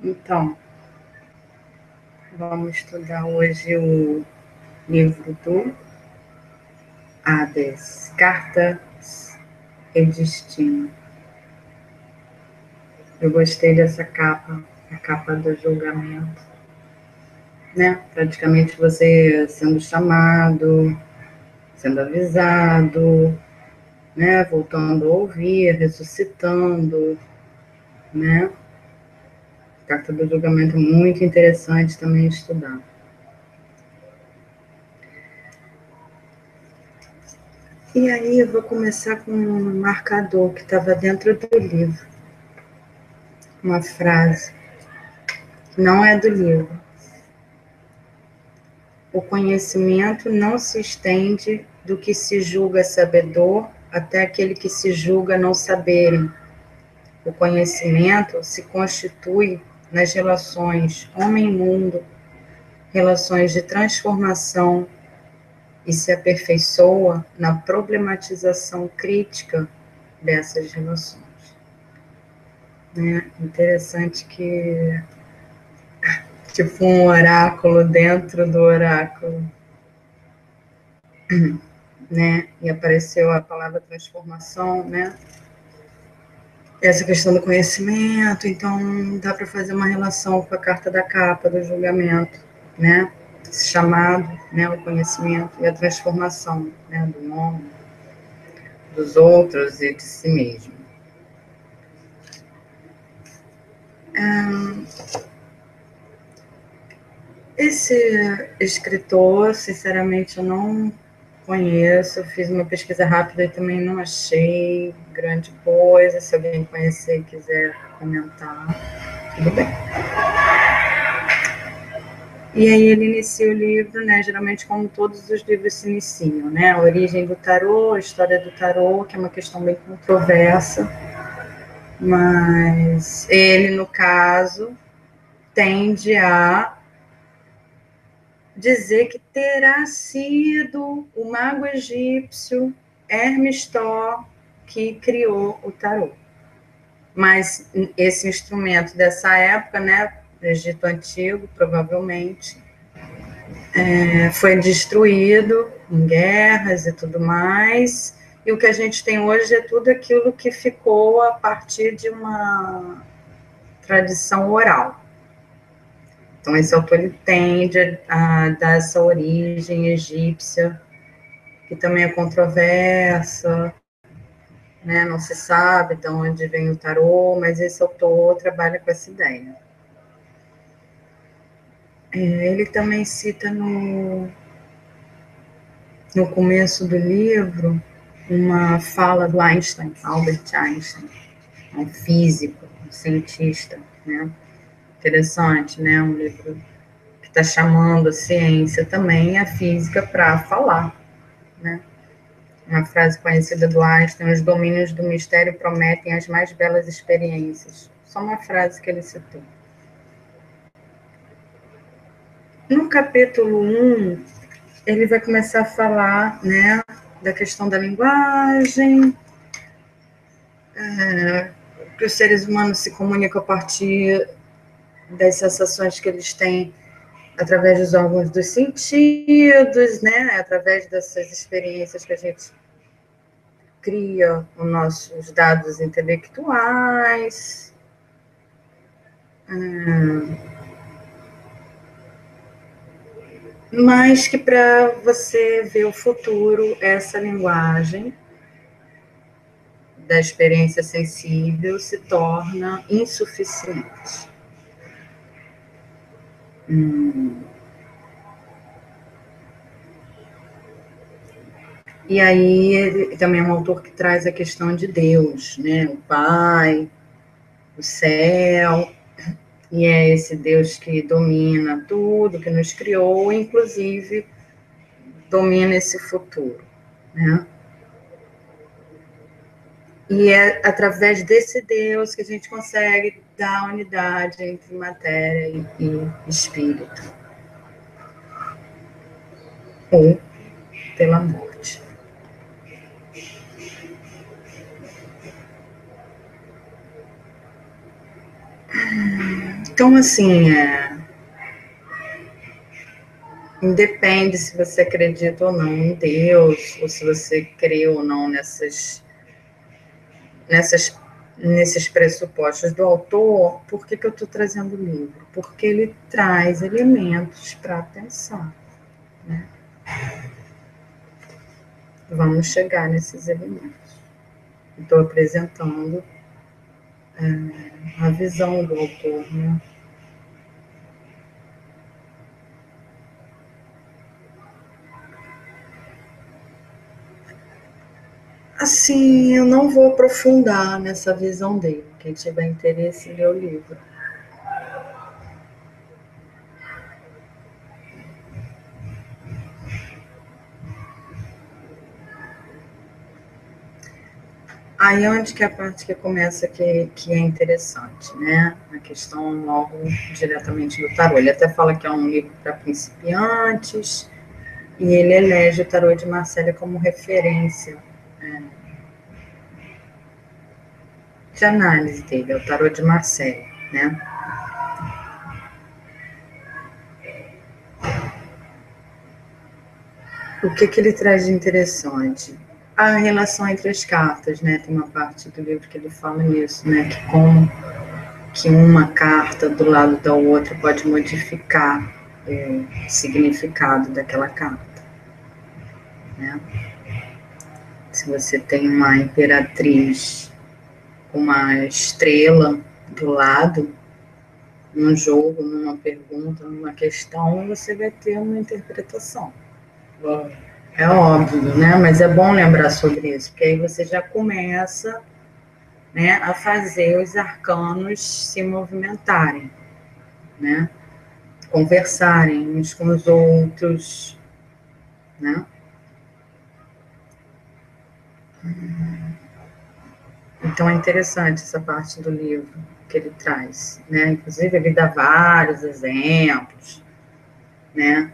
Então, vamos estudar hoje o livro do Hades, Cartas e Destino. Eu gostei dessa capa, a capa do julgamento, né? Praticamente você sendo chamado, sendo avisado, né? Voltando a ouvir, ressuscitando, né? A carta do julgamento é muito interessante também estudar. E aí eu vou começar com um marcador que estava dentro do livro. Uma frase. Não é do livro. O conhecimento não se estende do que se julga sabedor até aquele que se julga não saberem. O conhecimento se constitui nas relações homem-mundo, relações de transformação, e se aperfeiçoa na problematização crítica dessas relações. Interessante que, tipo um oráculo dentro do oráculo, né? E apareceu a palavra transformação, né? Essa questão do conhecimento, então dá para fazer uma relação com a carta da capa do julgamento, né? Esse chamado, né? O conhecimento e a transformação, né? Do homem, dos outros e de si mesmo. Esse escritor, sinceramente, eu não conheço, fiz uma pesquisa rápida e também não achei grande coisa. Se alguém conhecer e quiser comentar, tudo bem. E aí ele inicia o livro, né, geralmente como todos os livros se iniciam, né, a origem do tarô, a história do tarô, que é uma questão bem controversa, mas ele, no caso, tende a dizer que terá sido o mago egípcio Hermes Thor que criou o tarô. Mas esse instrumento dessa época, né, do Egito Antigo, provavelmente, foi destruído em guerras e tudo mais, e o que a gente tem hoje é tudo aquilo que ficou a partir de uma tradição oral. Então, esse autor ele tende a dar essa origem egípcia, que também é controversa, né? Não se sabe de onde vem o tarô, mas esse autor trabalha com essa ideia. Ele também cita no começo do livro uma fala do Einstein, Albert Einstein, um físico, um cientista, né? Interessante, né? Um livro que está chamando a ciência também e a física para falar, né? Uma frase conhecida do Einstein: os domínios do mistério prometem as mais belas experiências. Só uma frase que ele citou. No capítulo 1, ele vai começar a falar, né, da questão da linguagem, que os seres humanos se comunicam a partir das sensações que eles têm através dos órgãos dos sentidos, né, através dessas experiências que a gente cria os nossos dados intelectuais. Mas que para você ver o futuro, essa linguagem da experiência sensível se torna insuficiente. E aí ele também é um autor que traz a questão de Deus, né? O Pai, o céu, e é esse Deus que domina tudo, que nos criou, inclusive domina esse futuro, né? E é através desse Deus que a gente consegue dar a unidade entre matéria e espírito. Ou pela morte. Então, assim, independe se você acredita ou não em Deus, ou se você crê ou não nesses pressupostos do autor. Por que eu estou trazendo o livro? Porque ele traz elementos para pensar, né? Vamos chegar nesses elementos. Estou apresentando a visão do autor, né? Assim, eu não vou aprofundar nessa visão dele. Quem tiver interesse, lê o livro. Aí onde que é a parte que começa que é interessante, né? A questão logo diretamente do tarô. Ele até fala que é um livro para principiantes e ele elege o tarô de Marselha como referência de análise dele, é o tarô de Marselha, né? O que ele traz de interessante? A relação entre as cartas, né? Tem uma parte do livro que ele fala nisso, né? Que como que uma carta do lado da outra pode modificar o significado daquela carta, né? Se você tem uma imperatriz com uma estrela do lado, num jogo, numa pergunta, numa questão, você vai ter uma interpretação. É óbvio, né? Mas é bom lembrar sobre isso, porque aí você já começa, né, a fazer os arcanos se movimentarem, né? Conversarem uns com os outros, né? Então é interessante essa parte do livro que ele traz, né? Inclusive ele dá vários exemplos, né?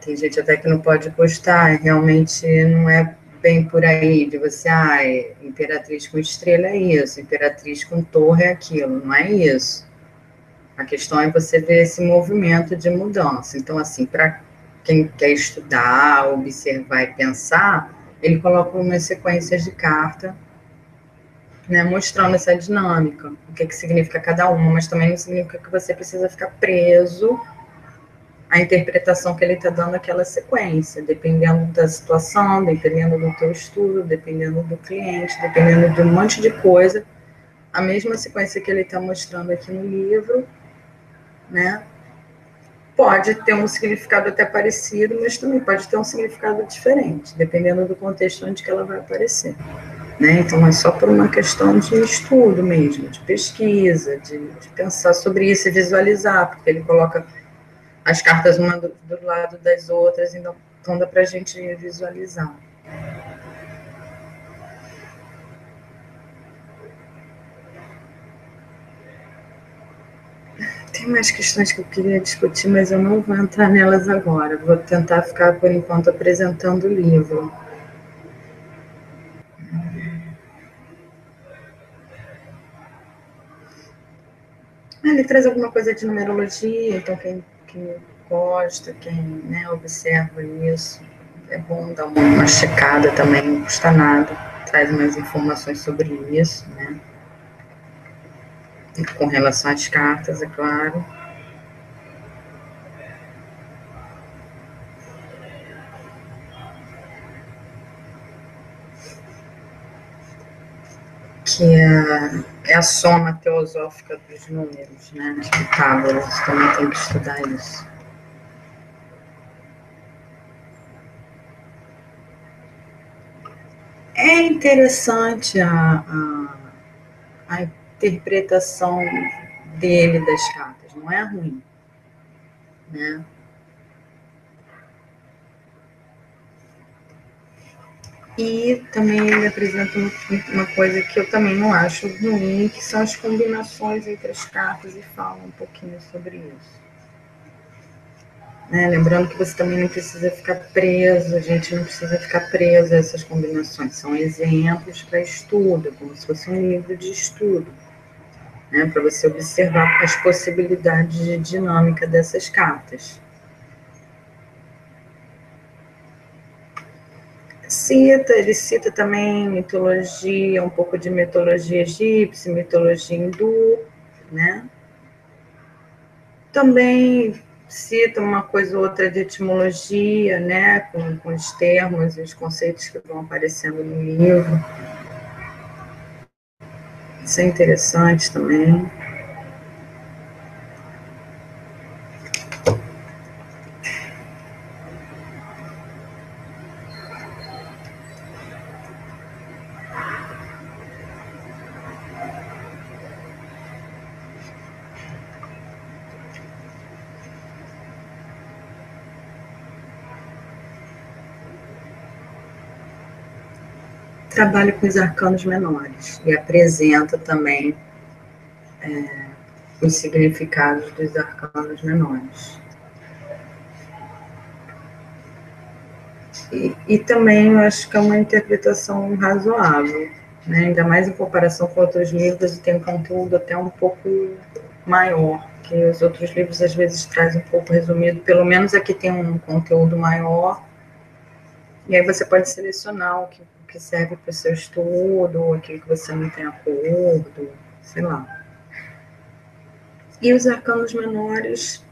Tem gente até que não pode gostar, realmente não é bem por aí de você, imperatriz com estrela é isso, imperatriz com torre é aquilo, não é isso. A questão é você ver esse movimento de mudança. Então, assim, para quem quer estudar, observar e pensar, ele coloca umas sequências de carta, né, mostrando essa dinâmica, o que significa cada uma, mas também não significa que você precisa ficar preso à interpretação que ele está dando àquela sequência, dependendo da situação, dependendo do teu estudo, dependendo do cliente, dependendo de um monte de coisa. A mesma sequência que ele está mostrando aqui no livro, né, pode ter um significado até parecido, mas também pode ter um significado diferente, dependendo do contexto onde que ela vai aparecer. Né? Então, é só por uma questão de estudo mesmo, de pesquisa, de pensar sobre isso e visualizar, porque ele coloca as cartas uma do lado das outras, então dá para a gente visualizar. Tem mais questões que eu queria discutir, mas eu não vou entrar nelas agora. Vou tentar ficar, por enquanto, apresentando o livro. Ele traz alguma coisa de numerologia, então quem gosta, quem, né, observa isso, é bom dar uma checada também, não custa nada. Traz mais informações sobre isso, né? Com relação às cartas, é claro. Que é a soma teosófica dos números, né? De Pitágoras, também tem que estudar isso. É interessante a interpretação dele das cartas, não é ruim, né? E também ele apresenta uma coisa que eu também não acho ruim, que são as combinações entre as cartas, e fala um pouquinho sobre isso. Né? Lembrando que você também não precisa ficar preso, a gente não precisa ficar preso a essas combinações, são exemplos para estudo, como se fosse um livro de estudo. né, para você observar as possibilidades de dinâmica dessas cartas. Ele cita também mitologia, um pouco de mitologia egípcia, mitologia hindu, né? Também cita uma coisa ou outra de etimologia, né? Com os termos e os conceitos que vão aparecendo no livro. Isso é interessante também. Trabalha com os arcanos menores e apresenta também os significados dos arcanos menores. E também eu acho que é uma interpretação razoável, né? Ainda mais em comparação com outros livros, e tem um conteúdo até um pouco maior, que os outros livros às vezes trazem um pouco resumido, pelo menos aqui tem um conteúdo maior, e aí você pode selecionar o que serve para o seu estudo, ou aquilo que você não tem acordo, sei lá. E os arcanos menores,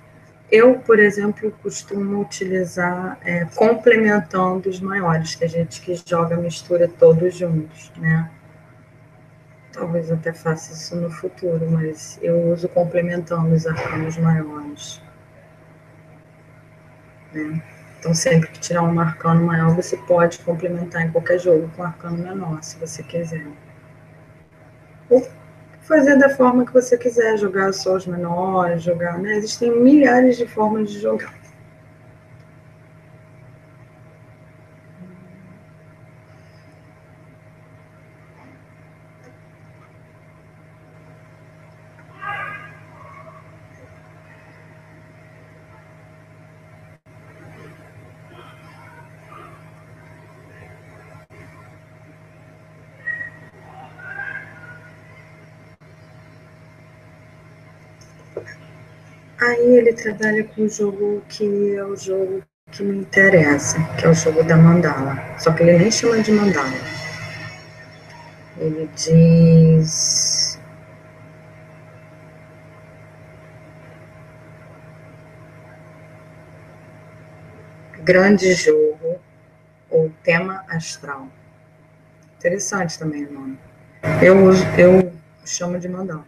eu, por exemplo, costumo utilizar complementando os maiores, que a gente que joga mistura todos juntos, né? Talvez até faça isso no futuro, mas eu uso complementando os arcanos maiores, né? Então, sempre que tirar um arcano maior, você pode complementar em qualquer jogo com um arcano menor, se você quiser. Ou fazer da forma que você quiser, jogar só os menores, jogar, né? Existem milhares de formas de jogar. Aí ele trabalha com o jogo que é o jogo que me interessa, que é o jogo da mandala. Só que ele nem chama de mandala. Ele diz grande jogo ou tema astral. Interessante também o nome. Eu chamo de mandala,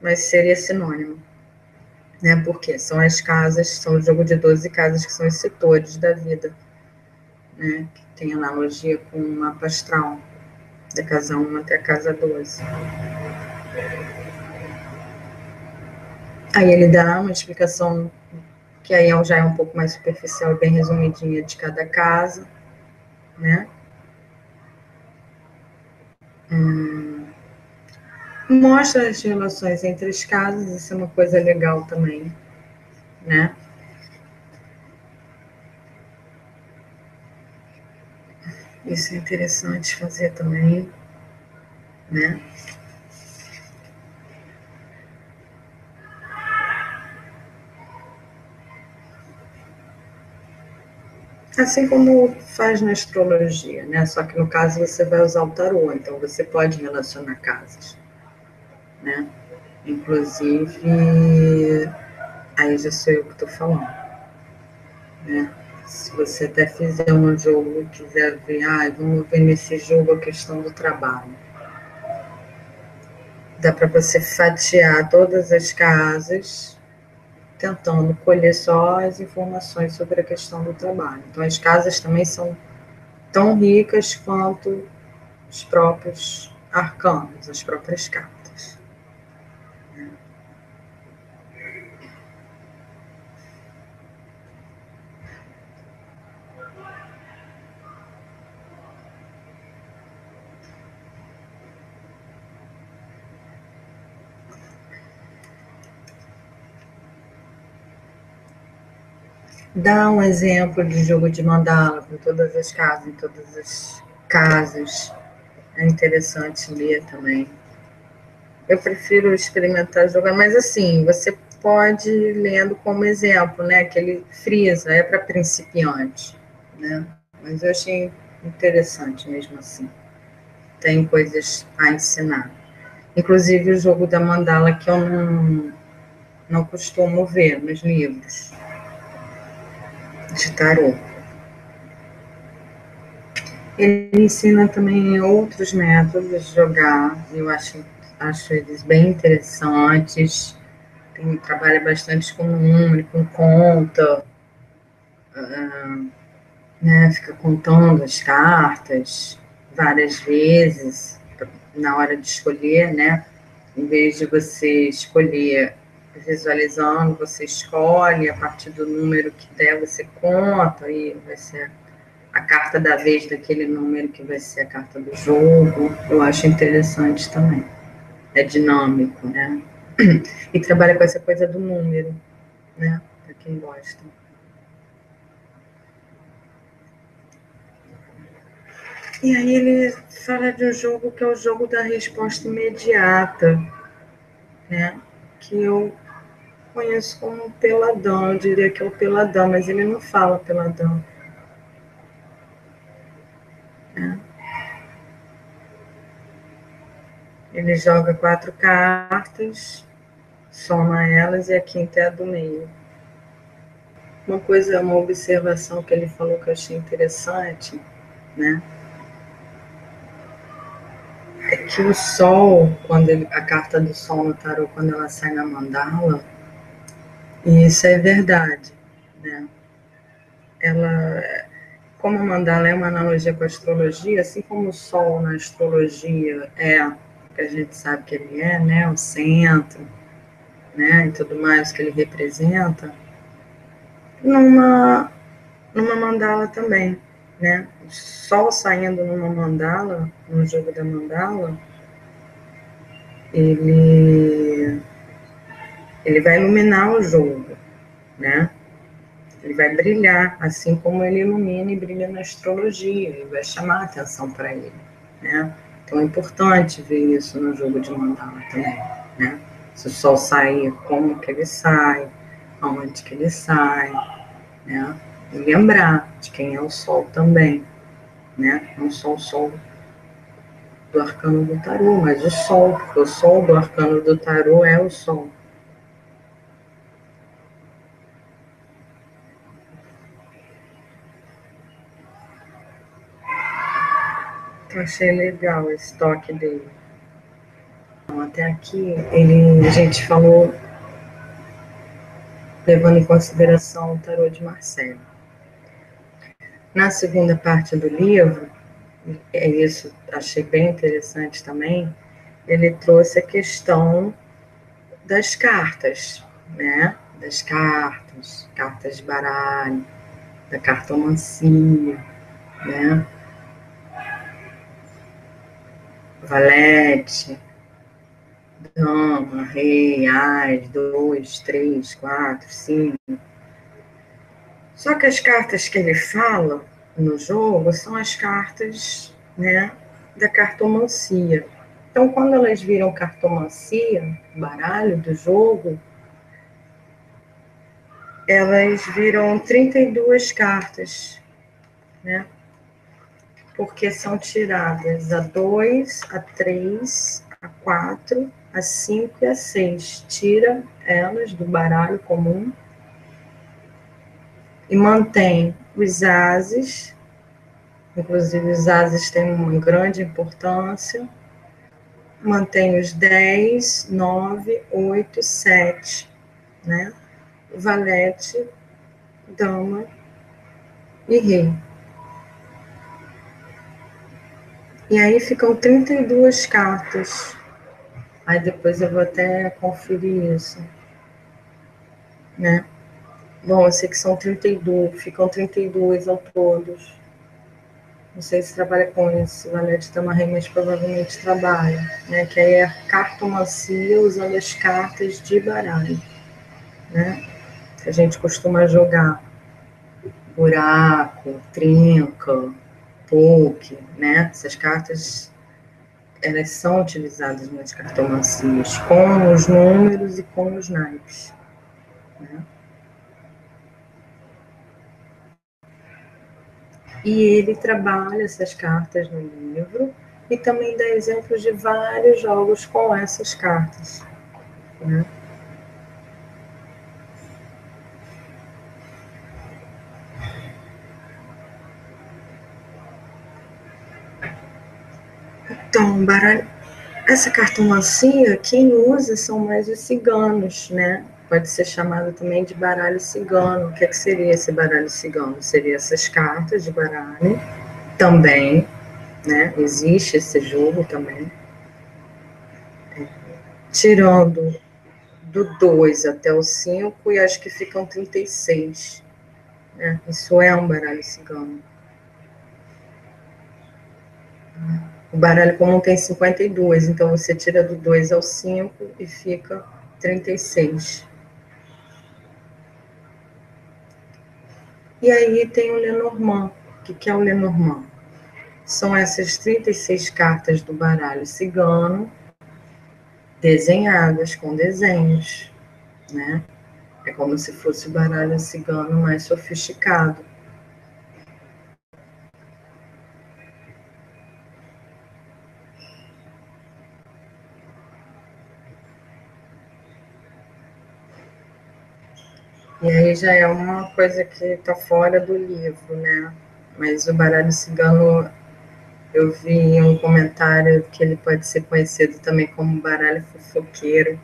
mas seria sinônimo, né? Porque são as casas, são o jogo de 12 casas que são os setores da vida, né? Que tem analogia com o mapa astral, da casa 1 até a casa 12. Aí ele dá uma explicação que aí já é um pouco mais superficial, bem resumidinha de cada casa, né? Mostra as relações entre as casas, isso é uma coisa legal também, né? Isso é interessante fazer também, né? Assim como faz na astrologia, né? Só que no caso você vai usar o tarô, então você pode relacionar casas, né? Inclusive, aí já sou eu que estou falando, né? Se você até fizer um jogo e quiser ver, vamos ver nesse jogo a questão do trabalho. Dá para você fatiar todas as casas, tentando colher só as informações sobre a questão do trabalho. Então, as casas também são tão ricas quanto os próprios arcanos, as próprias cartas. Dá um exemplo de jogo de mandala com todas as casas, em todas as casas. É interessante ler também. Eu prefiro experimentar jogar, mas assim, você pode ir lendo como exemplo, né? Que ele frisa, é para principiante, né? Mas eu achei interessante mesmo assim. Tem coisas a ensinar. Inclusive o jogo da mandala que eu não costumo ver nos livros de tarô. Ele ensina também outros métodos de jogar, eu acho eles bem interessantes. Trabalha bastante com número, com conta, né? Fica contando as cartas várias vezes na hora de escolher, né? Em vez de você escolher visualizando, você escolhe a partir do número que der, você conta e vai ser a carta da vez daquele número que vai ser a carta do jogo. Eu acho interessante também. É dinâmico, né? E trabalha com essa coisa do número, né? Para quem gosta. E aí ele fala de um jogo que é o jogo da resposta imediata, né? Que eu conheço como peladão, eu diria que é o peladão, mas ele não fala peladão, né? Ele joga 4 cartas, soma elas e a quinta é a do meio. Uma observação que ele falou que eu achei interessante, né? É que o sol, a carta do sol no tarô, quando ela sai na mandala, e isso é verdade, né? Ela, como a mandala é uma analogia com a astrologia, assim como o sol na astrologia é o que a gente sabe que ele é, né? O centro, né? E tudo mais que ele representa, numa mandala também, né? O sol saindo numa mandala, no jogo da mandala, ele, ele vai iluminar o jogo, né? Ele vai brilhar, assim como ele ilumina e brilha na astrologia, ele vai chamar a atenção para ele, né? Então é importante ver isso no jogo de mandala também, né? Se o sol sair, como que ele sai, aonde que ele sai, né? E lembrar de quem é o sol também, né? Não só o sol do arcano do tarô, mas o sol, porque o sol do arcano do tarô é o sol. Então, achei legal esse toque dele. Então, até aqui, a gente falou, levando em consideração o tarô de Marcelo. Na segunda parte do livro, é isso, achei bem interessante também, ele trouxe a questão das cartas, né? Das cartas de baralho, da cartomancia, né? Valete, dama, rei, as, 2, 3, 4, 5. Só que as cartas que ele fala no jogo são as cartas, né, da cartomancia. Então, quando elas viram cartomancia, baralho do jogo, elas viram 32 cartas, né? Porque são tiradas a 2, a 3, a 4, a 5 e a 6. Tira elas do baralho comum e mantém os ases, inclusive os ases têm uma grande importância, mantém os 10, 9, 8, 7, né? Valete, dama e rei. E aí ficam 32 cartas. Aí depois eu vou até conferir isso, né? Bom, eu sei que são 32, ficam 32 ao todos. Não sei se trabalha com isso, Valete Tamarrei, mas provavelmente trabalha, né? Que aí é a cartomancia usando as cartas de baralho, né? Que a gente costuma jogar. Buraco, trinca, poke, né? Essas cartas elas são utilizadas nas cartomancias com os números e com os naipes, né? E ele trabalha essas cartas no livro e também dá exemplos de vários jogos com essas cartas, né? Então, baralho, essa cartomancia, quem usa são mais os ciganos, né? Pode ser chamado também de baralho cigano. O que seria esse baralho cigano? Seria essas cartas de baralho também, né? Existe esse jogo também. Tirando do 2 até o 5, e acho que ficam 36. Né? Isso é um baralho cigano. O baralho comum tem 52, então você tira do 2 ao 5 e fica 36. E aí tem o Lenormand. O que é o Lenormand? São essas 36 cartas do baralho cigano, desenhadas com desenhos, né? É como se fosse o baralho cigano mais sofisticado. E aí já é uma coisa que está fora do livro, né? Mas o baralho cigano, eu vi um comentário que ele pode ser conhecido também como baralho fofoqueiro,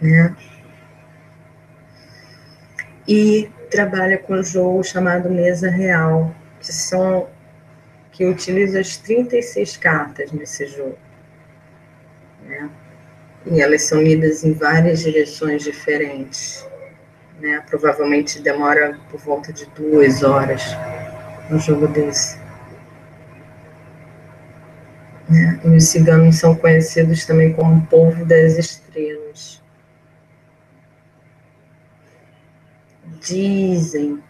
né? E trabalha com um jogo chamado Mesa Real, que utiliza as 36 cartas nesse jogo, né? E elas são lidas em várias direções diferentes, né? Provavelmente demora por volta de 2 horas um jogo desse. Né? E os ciganos são conhecidos também como o povo das estrelas. Dizem,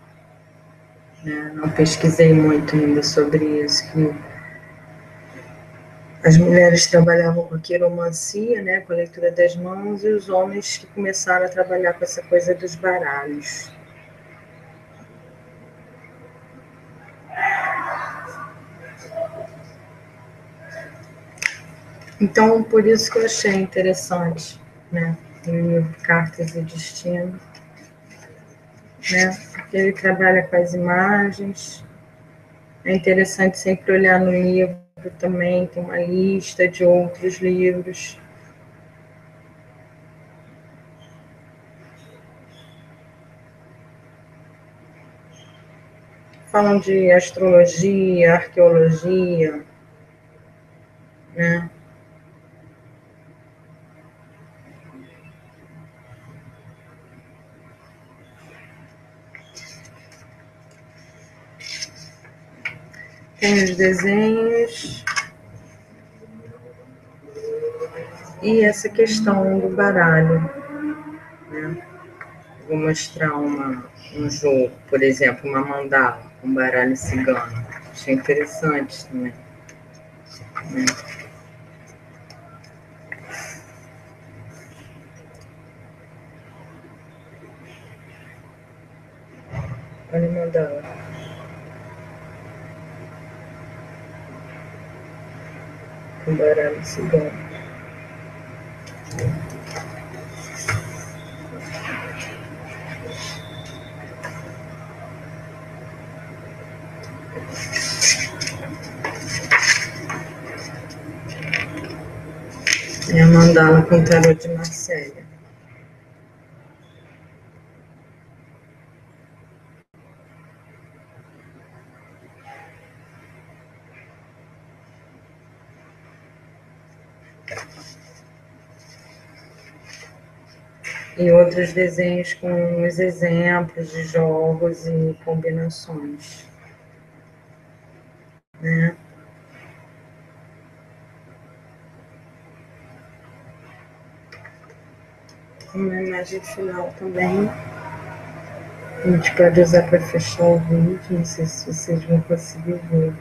né? Não pesquisei muito ainda sobre isso, que as mulheres trabalhavam com a quiromancia, né, com a leitura das mãos, e os homens que começaram a trabalhar com essa coisa dos baralhos. Então, por isso que eu achei interessante, né, o livro Cartas e Destino, né, porque ele trabalha com as imagens. É interessante sempre olhar no livro também, tem uma lista de outros livros. Falam de astrologia, arqueologia, né? Tem os desenhos e essa questão do baralho, né? Vou mostrar um jogo, por exemplo, uma mandala, um baralho cigano. Achei interessante também. Né? Olha a mandala. Um baralho cigano. É a mandala com tarô de Marcélia. E outros desenhos com os exemplos de jogos e combinações. Né? Uma imagem final também. A gente pode usar para fechar o vídeo, não sei se vocês vão conseguir ver.